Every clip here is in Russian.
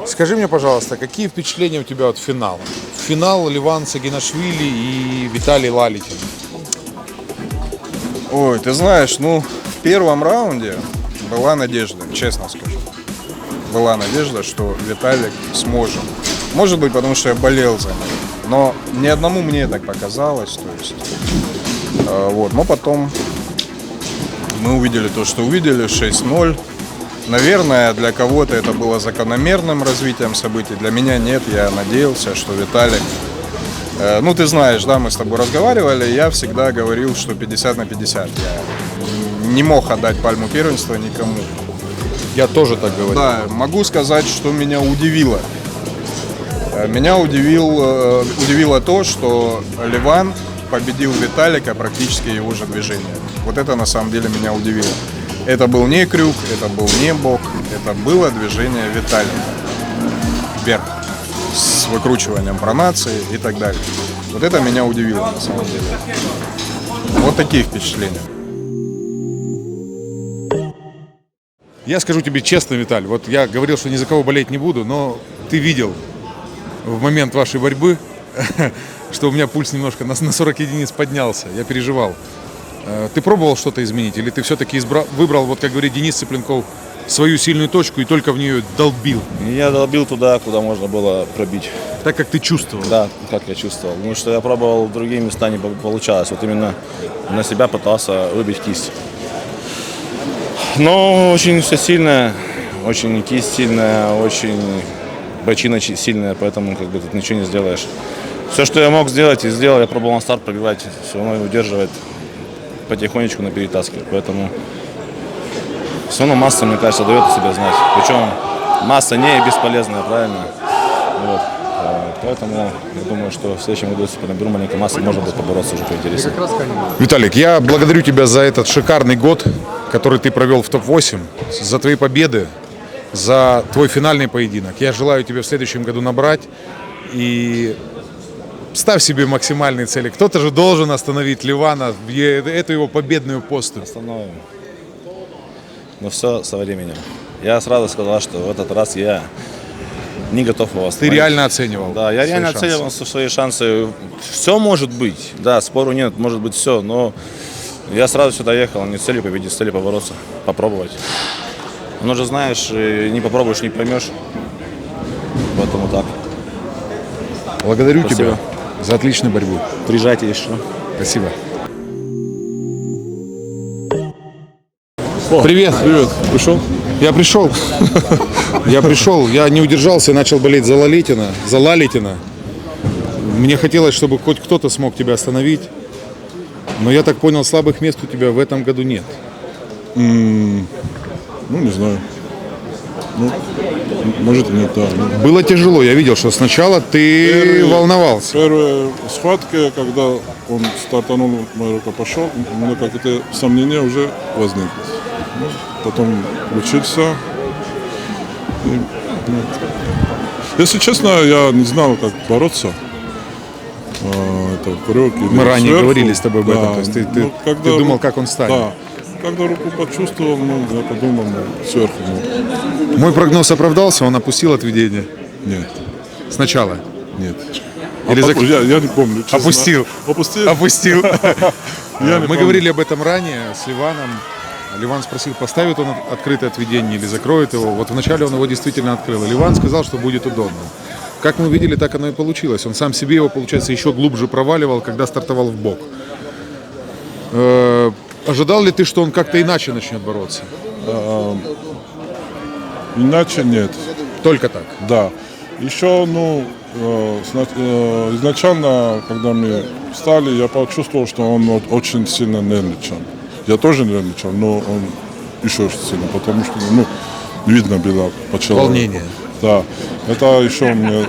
Скажи мне, пожалуйста, какие впечатления у тебя от финала? Финал Ливан Сагинашвили и Виталий Лалитин. Ой, ты знаешь, в первом раунде была надежда, честно скажу. Была надежда, что Виталик сможет. Может быть, потому что я болел за него. Но ни одному мне так показалось. То есть, Но потом мы увидели то, что увидели, 6-0. Наверное, для кого-то это было закономерным развитием событий. Для меня нет. Я надеялся, что Виталик... ты знаешь, да, мы с тобой разговаривали. Я всегда говорил, что 50 на 50. Я не мог отдать пальму первенства никому. Я тоже так говорю. Да, могу сказать, что меня удивило. Меня удивило то, что Ливан победил Виталика практически его же движение. Вот это на самом деле меня удивило. Это был не крюк, это был не бок, это было движение Виталика вверх с выкручиванием пронации и так далее. Вот это меня удивило на самом деле. Вот такие впечатления. Я скажу тебе честно, Виталь, вот я говорил, что ни за кого болеть не буду, но ты видел в момент вашей борьбы, что у меня пульс немножко на 40 единиц поднялся, я переживал. Ты пробовал что-то изменить или ты все-таки выбрал, вот как говорит Денис Цыпленков, свою сильную точку и только в нее долбил? Я долбил туда, куда можно было пробить. Так, как ты чувствовал? Да, как я чувствовал. Потому что я пробовал в другие места, не получалось. Вот именно на себя пытался выбить кисть. Но очень все сильное, очень кисть сильная, очень бочина сильная, поэтому тут ничего не сделаешь. Все, что я мог сделать, и сделал. Я пробовал на старт пробивать, все равно удерживать, потихонечку на перетаскивать. Поэтому все равно масса, мне кажется, дает о себе знать. Причем масса не бесполезная, правильно? Вот. Поэтому я думаю, что в следующем году, если наберу маленькой массы, можно будет побороться уже поинтереснее. Виталик, я благодарю тебя за этот шикарный год, который ты провел в топ-8, за твои победы, за твой финальный поединок. Я желаю тебе в следующем году набрать и ставь себе максимальные цели. Кто-то же должен остановить Ливана, эту его победную поступь. Остановим. Но все со временем. Я сразу сказал, что в этот раз я не готов его остановить. Ты реально оценивал? Да, я реально оценивал свои шансы. Все может быть, да, спору нет, может быть все, но я сразу сюда ехал, не с целью победить, с целью побороться, попробовать. Но же знаешь, не попробуешь, не поймешь. Поэтому так. Благодарю Спасибо. тебя за отличную борьбу. Приезжайте еще. Спасибо. Привет. Привет. Пришел? Я пришел. Я пришел. Я не удержался и начал болеть за Лалитина. Мне хотелось, чтобы хоть кто-то смог тебя остановить. Но я так понял, слабых мест у тебя в этом году нет. Не знаю. Может и нет, да. Было тяжело. Я видел, что сначала ты волновался. Первая схватка, когда он стартанул, моя рука пошел, у меня какие-то сомнения уже возникли. Потом включился. Если честно, я не знал, как бороться. Это крюк или Мы ранее сверху. говорили с тобой об этом. Да. То есть ты Когда думал, как он станет. Да. Когда руку почувствовал, я подумал, сверху. Мой прогноз оправдался, он опустил отведение. Нет, Сначала. нет. Или Я не помню, честно. Опустил. Опустил? Опустил. Я не Мы помню. говорили об этом ранее с Ливаном. Ливан спросил, поставит он открытое отведение или закроет его. Вот вначале он его действительно открыл. И Ливан сказал, что будет удобно. Как мы видели, так оно и получилось. Он сам себе его, получается, еще глубже проваливал, когда стартовал в бок. Ожидал ли ты, что он как-то иначе начнет бороться? Иначе нет. Только так? Да. Еще, изначально, когда мы встали, я почувствовал, что он очень сильно нервничал. Я тоже нервничал, но он еще сильно, потому что, видно было по человеку. Волнение. Да. Это еще мне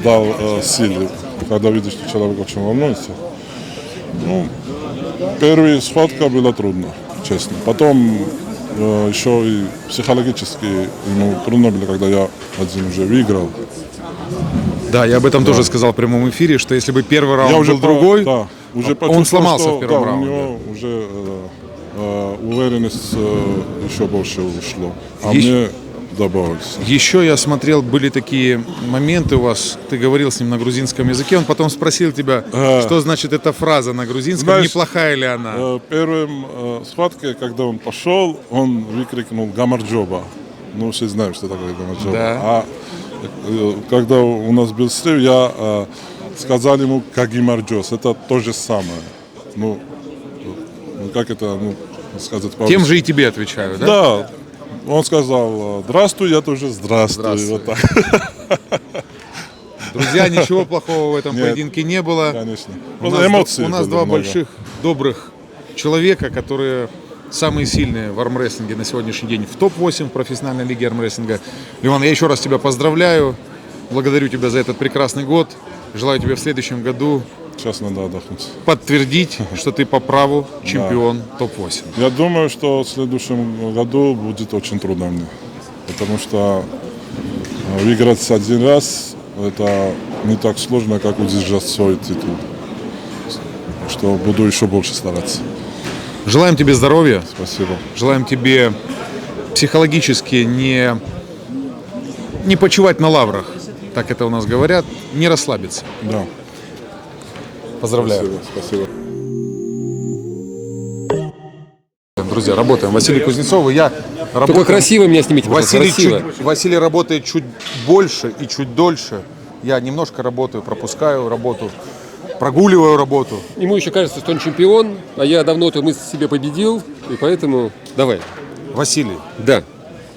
дал силы, когда видишь, что человек очень волнуется. Первая схватка была трудно, честно. Потом еще и психологически ему трудно было, когда я один уже выиграл. Да, я об этом тоже сказал в прямом эфире, что если бы первый раунд был другой, он сломался в первом раунде. У него уже уверенность еще больше ушло. А мне добавился. Еще я смотрел, были такие моменты у вас, ты говорил с ним на грузинском языке, он потом спросил тебя, что значит эта фраза на грузинском, Знаешь, неплохая ли она? Первым схваткой, когда он пошел, он выкрикнул «Гамарджоба». Ну, все знаем, что такое Гамарджоба. Да. А когда у нас был стрим, я сказал ему «Кагимарджос». Это то же самое. Ну, как это сказать по-русски? Тем же и тебе отвечаю, да? Да. Он сказал «Здравствуй», я тоже «Здравствуй». Здравствуй. Вот так. Друзья, ничего плохого в этом Нет. поединке не было. Конечно. У нас, Эмоции у нас было два много. больших, добрых человека, которые самые сильные в армрестлинге на сегодняшний день в топ-8 в профессиональной лиге армрестлинга. Ливан, я еще раз тебя поздравляю. Благодарю тебя за этот прекрасный год. Желаю тебе в следующем году Сейчас надо отдохнуть. подтвердить, что ты по праву чемпион топ-8. Я думаю, что в следующем году будет очень трудно мне. Потому что выиграть один раз это не так сложно, как удержать свой титул. Что буду еще больше стараться. Желаем тебе здоровья. Спасибо. Желаем тебе психологически не почивать на лаврах, так это у нас говорят, не расслабиться. Да. Поздравляю. Спасибо. Друзья, работаем. Василий Кузнецов и я Только работаем. красиво меня снимите, пожалуйста, красиво. Василий работает чуть больше и чуть дольше. Я немножко работаю, пропускаю работу, прогуливаю работу. Ему еще кажется, что он чемпион, а я давно эту мысль себе победил, и поэтому давай. Василий, Да,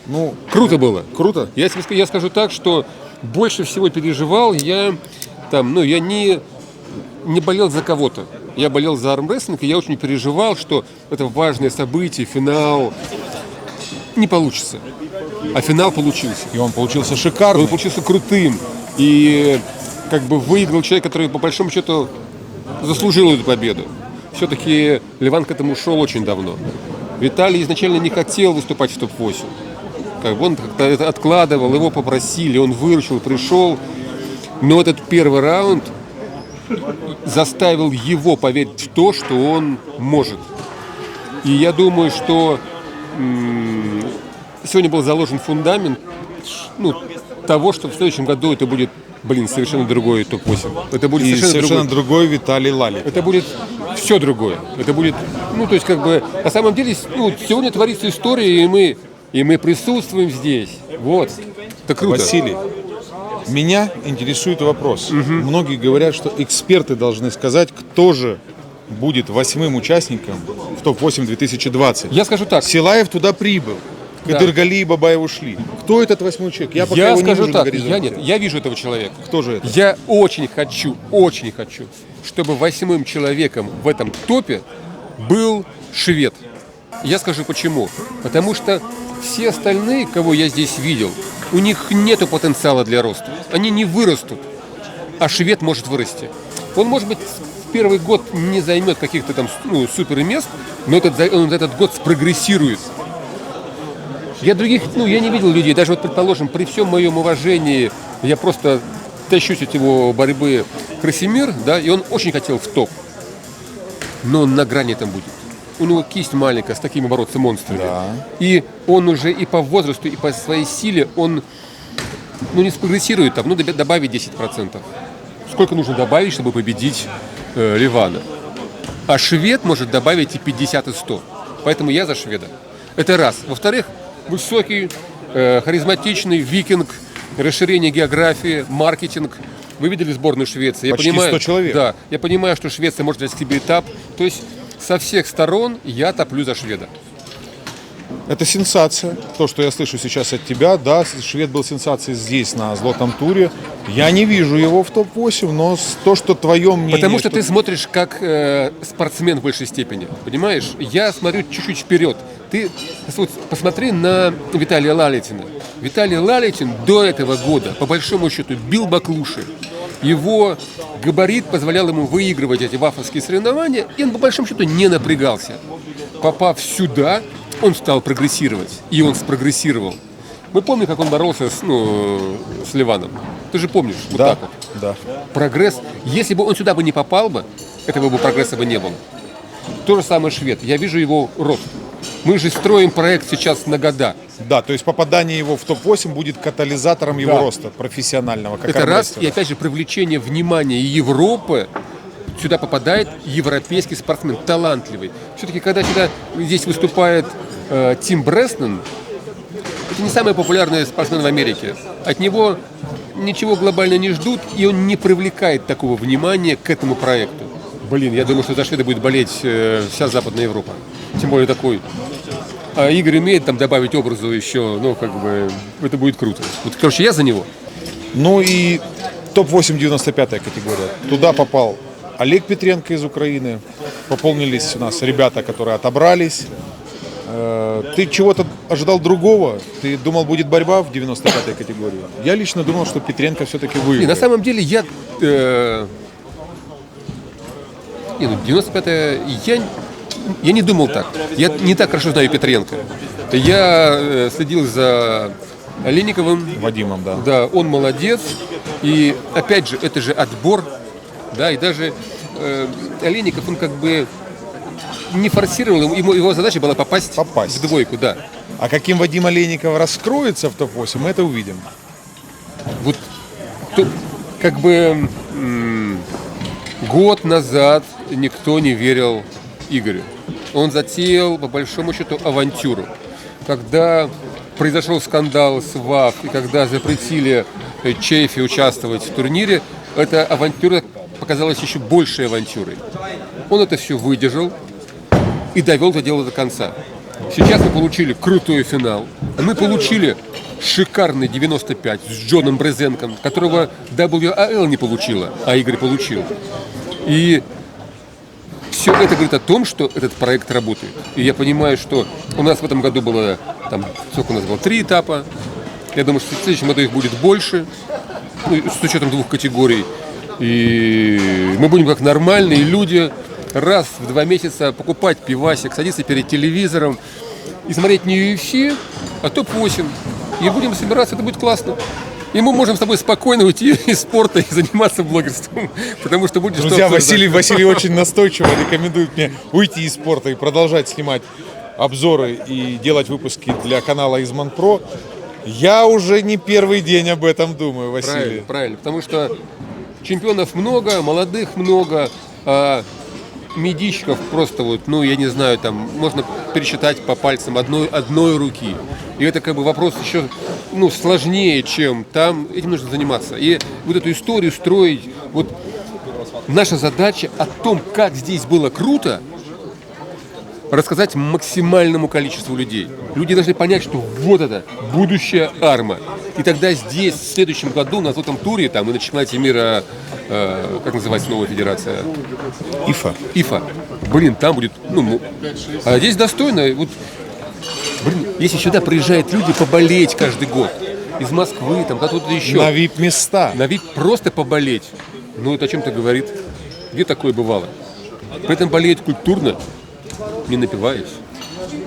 ну, круто было. круто. Я скажу так, что больше всего переживал я я не болел за кого-то. Я болел за армрестлинг, и я очень переживал, что это важное событие, финал не получится. А финал получился. И он получился шикарный. Он получился крутым. И как бы выиграл человек, который по большому счету заслужил эту победу. Все-таки Ливан к этому шел очень давно. Виталий изначально не хотел выступать в топ-8. Как бы он как-то это откладывал, его попросили, он выручил, пришел. Но этот первый раунд заставил его поверить в то, что он может. И я думаю, что сегодня был заложен фундамент того, что в следующем году это будет, совершенно другой топ-8. Это будет И совершенно совершенно другой. другой Виталий Лалик. Это будет все другое. Это будет, на самом деле, сегодня творится история, и мы присутствуем здесь. Вот. Это круто. Василий, меня интересует вопрос. Многие говорят, что эксперты должны сказать, кто же будет 8-м участником в топ-8 2020. Я скажу так. Силаев туда прибыл. Да. Кадыргали и Бабаев ушли. Кто этот 8-й человек? Я пока Я его не скажу вижу на так, горизонте. я вижу этого человека. Кто же это? Я очень хочу, чтобы 8-м человеком в этом топе был швед. Я скажу почему. Потому что все остальные, кого я здесь видел, у них нету потенциала для роста. Они не вырастут. А швед может вырасти. Он, может быть, в первый год не займет каких-то там супер мест, но он этот год спрогрессирует. Я не видел людей, даже предположим, при всем моем уважении, я просто тащусь от его борьбы Красимир, да, и он очень хотел в топ. Но он на грани там будет. У него кисть маленькая, с такими бороться монстрами. Да. И он уже и по возрасту, и по своей силе, он не спрогрессирует там, добавить 10%. Сколько нужно добавить, чтобы победить Ливана? А швед может добавить и 50, и 100. Поэтому я за шведа. Это раз. Во-вторых, высокий, харизматичный викинг, расширение географии, маркетинг. Вы видели сборную Швеции? Почти 100 человек. Да, я понимаю, что Швеция может взять к себе этап. То есть со всех сторон я топлю за шведа. Это сенсация. То, что я слышу сейчас от тебя, да, швед был сенсацией здесь, на злотом туре. Я не вижу его в топ-8, но то, что твое мнение... Потому что ты смотришь как спортсмен в большей степени, понимаешь? Я смотрю чуть-чуть вперед. Ты посмотри на Виталия Лалитина. Виталий Лалитин до этого года, по большому счету, бил баклуши. Его габарит позволял ему выигрывать эти вафовские соревнования, и он, по большому счету, не напрягался. Попав сюда, он стал прогрессировать, и он спрогрессировал. Мы помним, как он боролся с Ливаном. Ты же помнишь, вот Да, так вот. да. Прогресс. Если бы он сюда бы не попал бы, этого бы прогресса бы не было. То же самое швед. Я вижу его рост. Мы же строим проект сейчас на года. Да, то есть попадание его в топ-8 будет катализатором его Да. роста профессионального, как Это раз. армрестлера. И опять же привлечение внимания Европы. Сюда попадает европейский спортсмен, талантливый. Все-таки, когда здесь выступает Тим Бреснен, это не самый популярный спортсмен в Америке. От него ничего глобально не ждут, и он не привлекает такого внимания к этому проекту. Блин, я думаю, что за шведа будет болеть вся Западная Европа. Тем более такой. А Игорь умеет там добавить образу еще, ну, как бы, это будет круто. Вот, короче, я за него. Ну и топ-8 95-я категория. Туда попал Олег Петренко из Украины. Пополнились у нас ребята, которые отобрались. Ты чего-то ожидал другого? Ты думал, будет борьба в 95-й категории? Я лично думал, что Петренко все-таки И выиграет. на самом деле я... 95-е... Я не думал так. Я не так хорошо знаю Петренко. Я следил за Олейниковым. Вадимом, да. Да, он молодец. И опять же, это же отбор. Да, и даже Олейников, он как бы не форсировал. Его задача была попасть в двойку, да. А каким Вадим Олейников раскроется в топ-8, мы это увидим. Вот тут как бы год назад никто не верил Игорю. Он затеял, по большому счету, авантюру. Когда произошел скандал с ВАФ, и когда запретили Чейфи участвовать в турнире, эта авантюра показалась еще большей авантюрой. Он это все выдержал и довел это дело до конца. Сейчас мы получили крутой финал. Мы получили шикарный 95 с Джоном Брезенком, которого WAL не получила, а Игорь получил. И все это говорит о том, что этот проект работает. И я понимаю, что у нас в этом году было, там, сколько у нас было, 3 этапа. Я думаю, что в следующем году их будет больше, ну, с учетом 2 категорий. И мы будем как нормальные люди раз в 2 месяца покупать пивасик, садиться перед телевизором и смотреть не UFC, а топ-8. И будем собираться, это будет классно. И мы можем с тобой спокойно уйти из спорта и заниматься блогерством, потому что будет Друзья, что обсуждать. Василий очень настойчиво рекомендует мне уйти из спорта и продолжать снимать обзоры и делать выпуски для канала Изман Про. Я уже не первый день об этом думаю, Василий. Правильно, правильно, потому что чемпионов много, молодых много, а медийщиков просто вот, ну, я не знаю, там, можно пересчитать по пальцам одной руки. И это как бы вопрос еще, ну, сложнее, чем там, этим нужно заниматься. И вот эту историю строить, вот наша задача о том, как здесь было круто, рассказать максимальному количеству людей. Люди должны понять, что вот это будущая арма. И тогда здесь, в следующем году, на золотом туре, там, и на чемпионате мира, как называется новая федерация? ИФА. ИФА. Блин, там будет, ну, а здесь достойно. Вот, блин, если сюда приезжают люди поболеть каждый год, из Москвы, там, откуда-то еще. На VIP-места. На VIP просто поболеть. Ну, это о чем-то говорит. Где такое бывало? При этом болеют культурно, не напиваясь.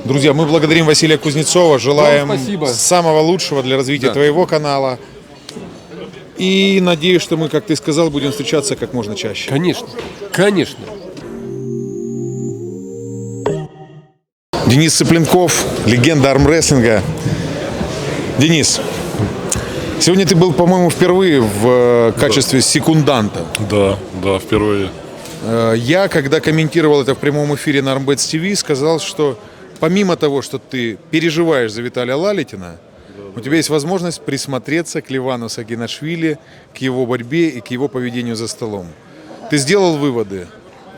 Друзья, мы благодарим Василия Кузнецова, желаем Вам спасибо. самого лучшего для развития Да. твоего канала. И надеюсь, что мы, как ты сказал, будем встречаться как можно чаще. Конечно, конечно. Денис Цыпленков, легенда армрестлинга. Денис, сегодня ты был, по-моему, впервые в качестве секунданта. Да, впервые. Я, когда комментировал это в прямом эфире на Armbets TV, сказал, что помимо того, что ты переживаешь за Виталия Лалитина, у тебя есть возможность присмотреться к Ливану Сагинашвили, к его борьбе и к его поведению за столом. Ты сделал выводы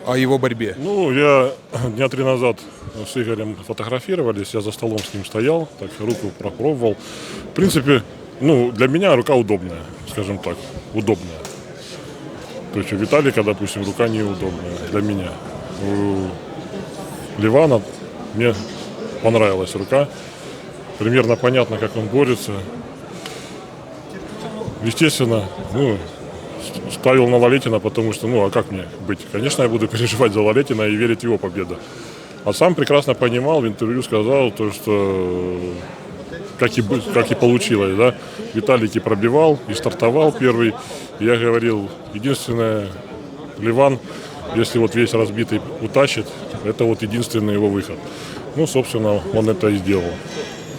о его борьбе? Ну, я дня 3 назад с Игорем фотографировались, я за столом с ним стоял, так руку пропробовал. В принципе, ну, для меня рука удобная, скажем так, удобная. То есть у Виталика, допустим, рука неудобная для меня. У Ливана мне понравилась рука. Примерно понятно, как он борется. Естественно, ну, ставил на Лалетина, потому что, ну, а как мне быть? Конечно, я буду переживать за Лалетина и верить в его победу. А сам прекрасно понимал, в интервью сказал, то, что как и получилось, да. Виталик и пробивал, и стартовал первый. Я говорил, единственное, Ливан, если вот весь разбитый утащит, это вот единственный его выход. Ну, собственно, он это и сделал.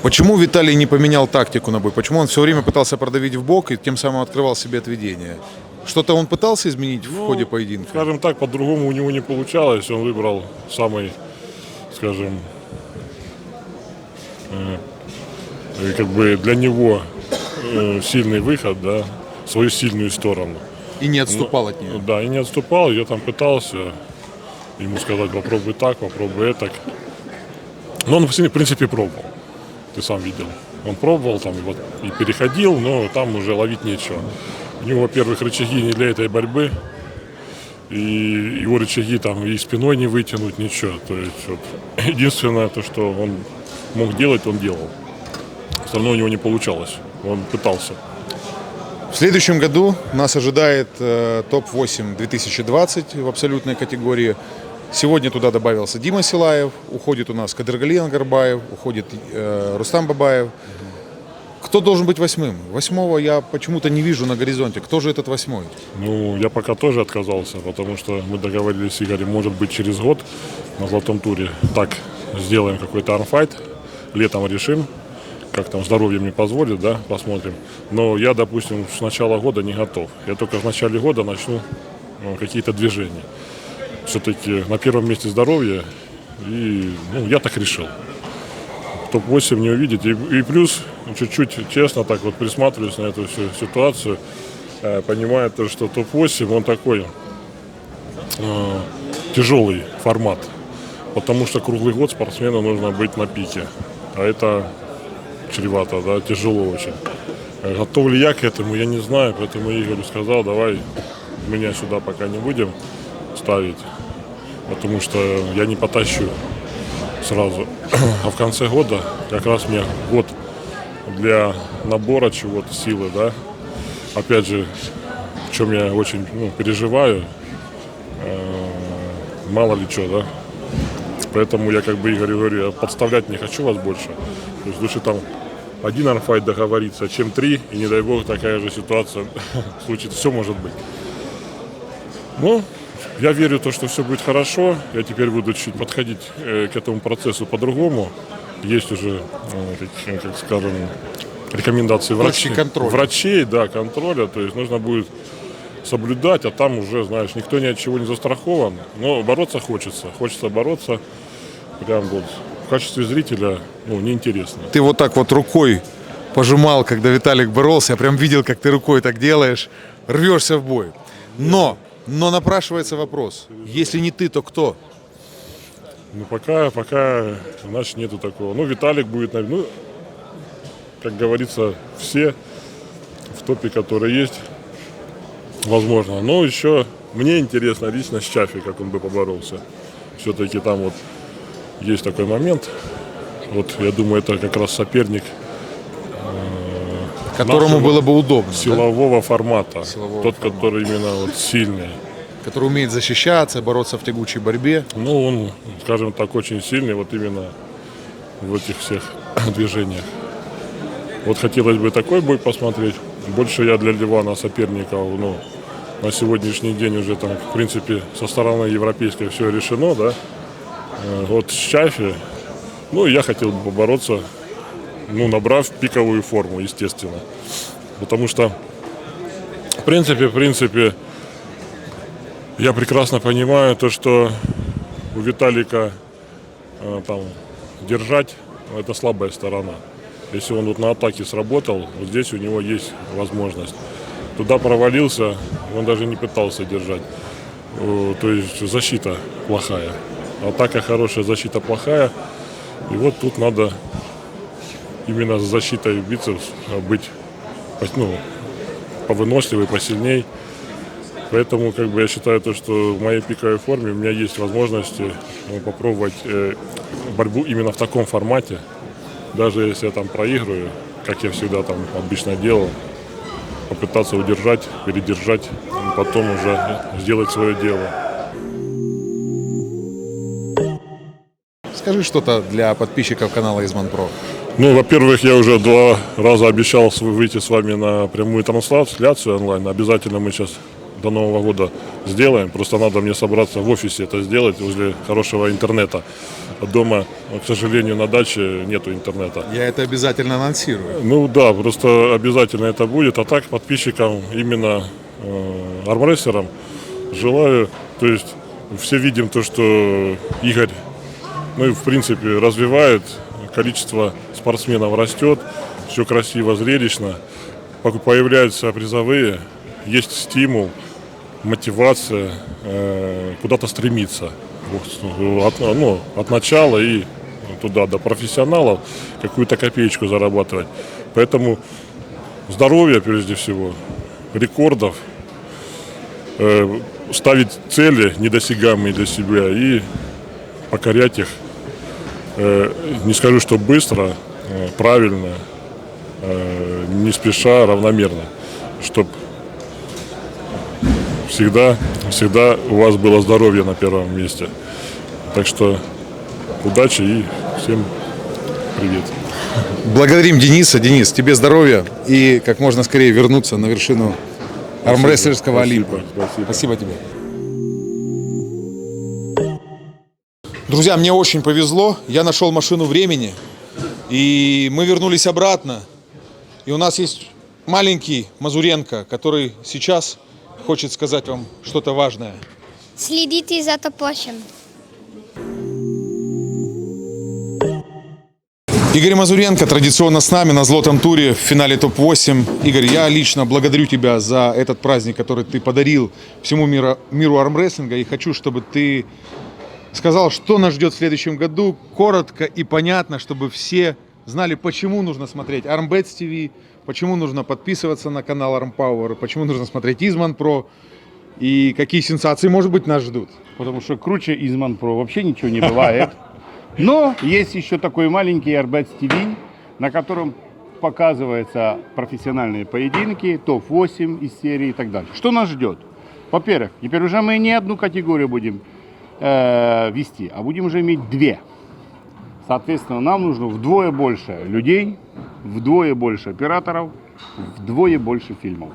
Почему Виталий не поменял тактику на бой? Почему он все время пытался продавить в бок и тем самым открывал себе отведение? Что-то он пытался изменить в ходе поединка? Скажем так, по-другому у него не получалось. Он выбрал самый, скажем, как бы для него сильный выход, да, свою сильную сторону. И не отступал от нее? Да, и не отступал. Я там пытался ему сказать, попробуй так, попробуй это. Но он, в принципе, пробовал. Ты сам видел. Он пробовал там и переходил, но там уже ловить нечего. У него, во-первых, рычаги не для этой борьбы. И его рычаги там и спиной не вытянуть, ничего. То есть вот, единственное, то, что он мог делать, он делал. Все равно у него не получалось. Он пытался. В следующем году нас ожидает топ-8 2020 в абсолютной категории. Сегодня туда добавился Дима Силаев, уходит у нас Кадыргали Ангарбаев, уходит Рустам Бабаев. Кто должен быть восьмым? Восьмого я почему-то не вижу на горизонте. Кто же этот восьмой? Ну, я пока тоже отказался, потому что мы договорились с Игорем, может быть, через год на Золотом туре так сделаем какой-то армфайт, летом решим, как там здоровье мне позволит, да, посмотрим. Но я, допустим, с начала года не готов. Я только в начале года начну какие-то движения. Все-таки на первом месте здоровье, и я так решил. Топ-8 не увидеть. И плюс, чуть-чуть честно так вот присматриваюсь на эту всю ситуацию, понимая то, что топ-8, он такой тяжелый формат. Потому что круглый год спортсмену нужно быть на пике. А это чревато, да, тяжело очень. Готов ли я к этому, я не знаю. Поэтому Игорю сказал, давай меня сюда пока не будем ставить, потому что я не потащу сразу. А в конце года как раз мне год для набора чего-то, силы, да. Опять же, в чем я очень переживаю, мало ли что, да. Поэтому я как бы Игорю говорю, я подставлять не хочу вас больше. То есть лучше там один армфайт договориться, чем 3, и не дай бог такая же ситуация случится. Все может быть. Ну, я верю в то, что все будет хорошо. Я теперь буду чуть подходить к этому процессу по-другому. Есть уже, как скажем, рекомендации врачей, да, контроля. То есть нужно будет соблюдать, а там уже, знаешь, никто ни от чего не застрахован. Но бороться хочется. Хочется бороться. Прям вот в качестве зрителя, неинтересно. Ты вот так вот рукой пожимал, когда Виталик боролся. Я прям видел, как ты рукой так делаешь. Рвешься в бой. Но напрашивается вопрос, если не ты, то кто? Пока, значит, нету такого. Виталик будет, как говорится, все в топе, которые есть, возможно. Но еще мне интересно лично с Чафи, как он бы поборолся. Все-таки там вот есть такой момент. Вот, я думаю, это как раз соперник, которому было бы удобно. Силового формата. формата. Тот, который именно вот сильный. Который умеет защищаться, бороться в тягучей борьбе. Он, скажем так, очень сильный вот именно в этих всех движениях. Вот хотелось бы такой бой посмотреть. Больше я для Ливана соперников, на сегодняшний день уже там, в принципе, со стороны европейской все решено, да. Вот с Чафи, я хотел бы побороться, набрав пиковую форму, естественно. Потому что, в принципе, я прекрасно понимаю то, что у Виталика там держать – это слабая сторона. Если он вот на атаке сработал, вот здесь у него есть возможность. Туда провалился, он даже не пытался держать. То есть защита плохая. Атака хорошая, защита плохая. И вот тут надо именно с защитой бицепс быть повыносливый, посильней. Поэтому я считаю, что в моей пиковой форме у меня есть возможности попробовать борьбу именно в таком формате. Даже если я там проигрываю, как я всегда там обычно делал, попытаться удержать, передержать, и потом уже сделать свое дело. Скажи что-то для подписчиков канала Изман Про. Во-первых, я уже 2 раза обещал выйти с вами на прямую трансляцию онлайн. Обязательно мы сейчас до Нового года сделаем. Просто надо мне собраться в офисе это сделать возле хорошего интернета. А дома, к сожалению, на даче нету интернета. Я это обязательно анонсирую. Ну да, просто обязательно это будет. А так подписчикам, именно армрестерам, желаю, то есть все видим то, что Игорь, ну и в принципе развивает, количество спортсменов растет, все красиво, зрелищно, появляются призовые, есть стимул, мотивация куда-то стремиться. От начала и туда, до профессионалов, какую-то копеечку зарабатывать. Поэтому здоровья прежде всего, рекордов, ставить цели недосягаемые для себя и покорять их. Не скажу, что быстро, правильно, не спеша, равномерно, чтобы всегда у вас было здоровье на первом месте. Так что удачи и всем привет. Благодарим Дениса. Денис, тебе здоровья и как можно скорее вернуться на вершину армрестлерского Олимпа. Спасибо тебе. Друзья, мне очень повезло. Я нашел машину времени. И мы вернулись обратно. И у нас есть маленький Мазуренко, который сейчас хочет сказать вам что-то важное. Следите за топ-8. Игорь Мазуренко традиционно с нами на золотом туре в финале топ-8. Игорь, я лично благодарю тебя за этот праздник, который ты подарил всему миру армрестлинга. И хочу, чтобы ты сказал, что нас ждет в следующем году. Коротко и понятно, чтобы все знали, почему нужно смотреть Armbets TV, почему нужно подписываться на канал Armpower, почему нужно смотреть Изман Про и какие сенсации, может быть, нас ждут. Потому что круче Изман Про вообще ничего не бывает. Но есть еще такой маленький Armbets TV, на котором показываются профессиональные поединки, топ-8 из серии и так далее. Что нас ждет? Во-первых, теперь уже мы не одну категорию будем вести, а будем уже иметь две. Соответственно, нам нужно вдвое больше людей, вдвое больше операторов, вдвое больше фильмов.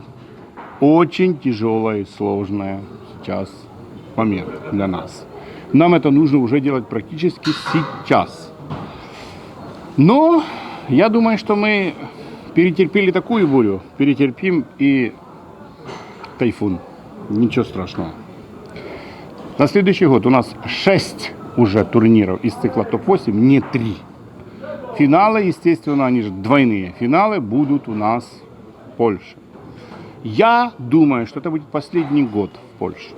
Очень тяжелый, сложный сейчас момент для нас. Нам это нужно уже делать практически сейчас. Но я думаю, что мы перетерпели такую бурю, перетерпим и тайфун. Ничего страшного. На следующий год у нас 6 уже турниров из цикла топ-8, не 3. Финалы, естественно, они же двойные. Финалы будут у нас в Польше. Я думаю, что это будет последний год в Польше.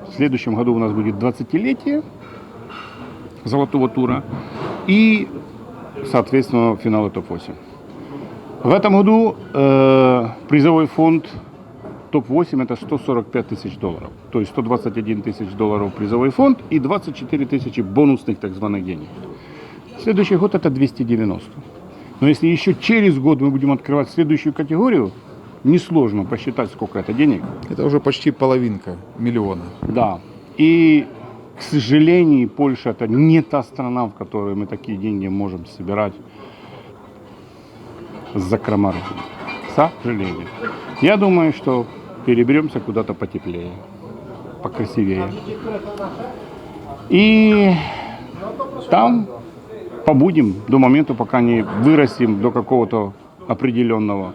В следующем году у нас будет 20-летие золотого тура и, соответственно, финалы топ-8. В этом году призовой фонд топ-8 это $145 тысяч. То есть $121 тысяч призовой фонд и 24 тысячи бонусных так званых денег. Следующий год это 290. Но если еще через год мы будем открывать следующую категорию, несложно посчитать, сколько это денег. Это уже почти половинка миллиона. Да. И, к сожалению, Польша это не та страна, в которой мы такие деньги можем собирать с закрома. К сожалению. Я думаю, что переберемся куда-то потеплее, покрасивее. И там побудем до момента, пока не вырастем до какого-то определенного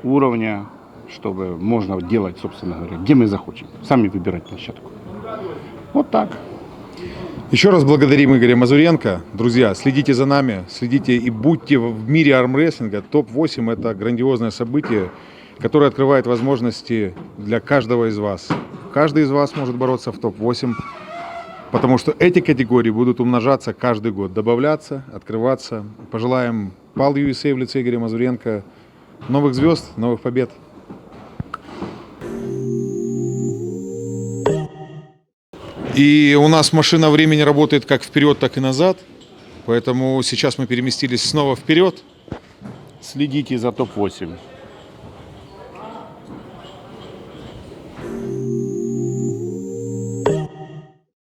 уровня, чтобы можно делать, собственно говоря, где мы захотим. Сами выбирать площадку. Вот так. Еще раз благодарим Игоря Мазуренко. Друзья, следите за нами, следите и будьте в мире армрестлинга. Топ-8 – это грандиозное событие, которое открывает возможности для каждого из вас. Каждый из вас может бороться в топ-8, потому что эти категории будут умножаться каждый год, добавляться, открываться. Пожелаем Пал USA в лице Игоря Мазуренко новых звезд, новых побед. И у нас машина времени работает как вперед, так и назад. Поэтому сейчас мы переместились снова вперед. Следите за топ-8.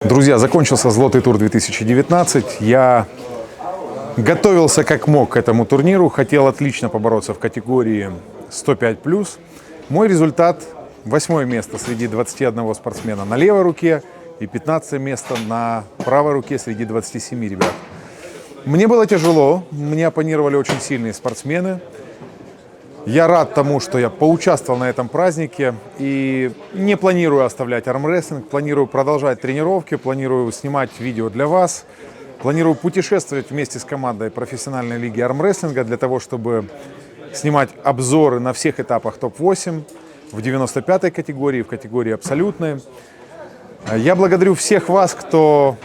Друзья, закончился Золотой тур 2019. Я готовился как мог к этому турниру. Хотел отлично побороться в категории 105+. Мой результат 8 место среди 21 спортсмена на левой руке и 15 место на правой руке среди 27 ребят. Мне было тяжело, мне оппонировали очень сильные спортсмены. Я рад тому, что я поучаствовал на этом празднике и не планирую оставлять армрестлинг, планирую продолжать тренировки, планирую снимать видео для вас, планирую путешествовать вместе с командой профессиональной лиги армрестлинга для того, чтобы снимать обзоры на всех этапах топ-8 в 95-й категории, в категории абсолютной. Я благодарю всех вас, кто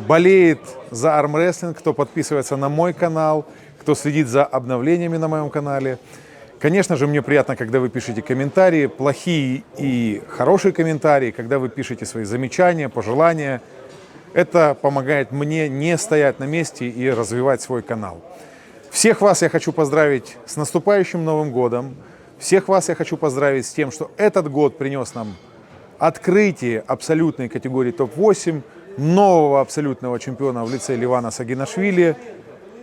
болеет за армрестлинг, кто подписывается на мой канал, кто следит за обновлениями на моем канале. Конечно же, мне приятно, когда вы пишете комментарии, плохие и хорошие комментарии, когда вы пишете свои замечания, пожелания. Это помогает мне не стоять на месте и развивать свой канал. Всех вас я хочу поздравить с наступающим Новым годом. Всех вас я хочу поздравить с тем, что этот год принес нам открытие абсолютной категории топ-8, нового абсолютного чемпиона в лице Левана Сагинашвили.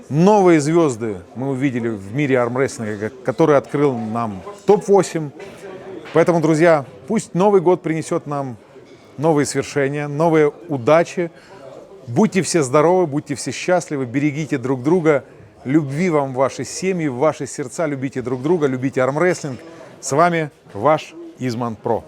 Новые звезды мы увидели в мире армрестлинга, который открыл нам топ-8. Поэтому, друзья, пусть Новый год принесет нам новые свершения, новые удачи. Будьте все здоровы, будьте все счастливы, берегите друг друга. Любви вам в ваши семьи, в ваши сердца. Любите друг друга, любите армрестлинг. С вами ваш Изман Про.